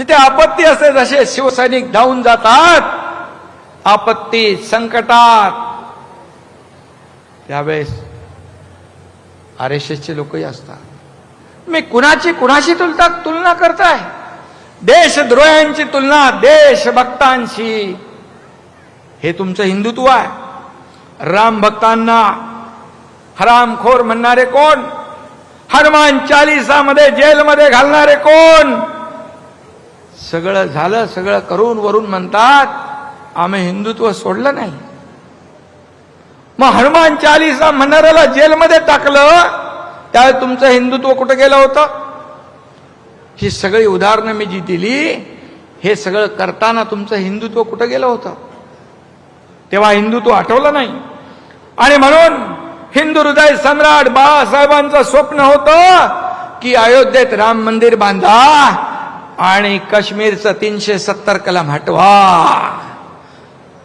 जिथे आपत्ती असते जसे शिवसैनिक धावून जातात आपत्ती संकटात, त्यावेळेस RSSचे लोकही असतात. मी कुणाशी तुलना करताय? देशद्रोह्यांची तुलना देशभक्तांशी. हे तुमचं हिंदुत्व आहे. राम भक्तांना हरामखोर म्हणणारे कोण? हनुमान चालीसामध्ये जेलमध्ये घालणारे कोण? सगळं झालं, सगळं करून वरून म्हणतात आम्ही हिंदुत्व सोडलं नाही. मग हनुमान चालीसा म्हणणाऱ्याला जेलमध्ये टाकलं, त्यावेळी तुमचं हिंदुत्व कुठं गेलं होतं? ही सगळी उदाहरणं मी जी दिली, हे सगळं करताना तुमचं हिंदुत्व कुठं गेलं होतं? तेव्हा हिंदुत्व आठवलं नाही. आणि म्हणून हिंदू हृदय सम्राट बाळासाहेबांचं स्वप्न होतं की अयोध्येत राम मंदिर बांधा आणि काश्मीरचं 370 कलम हटवा.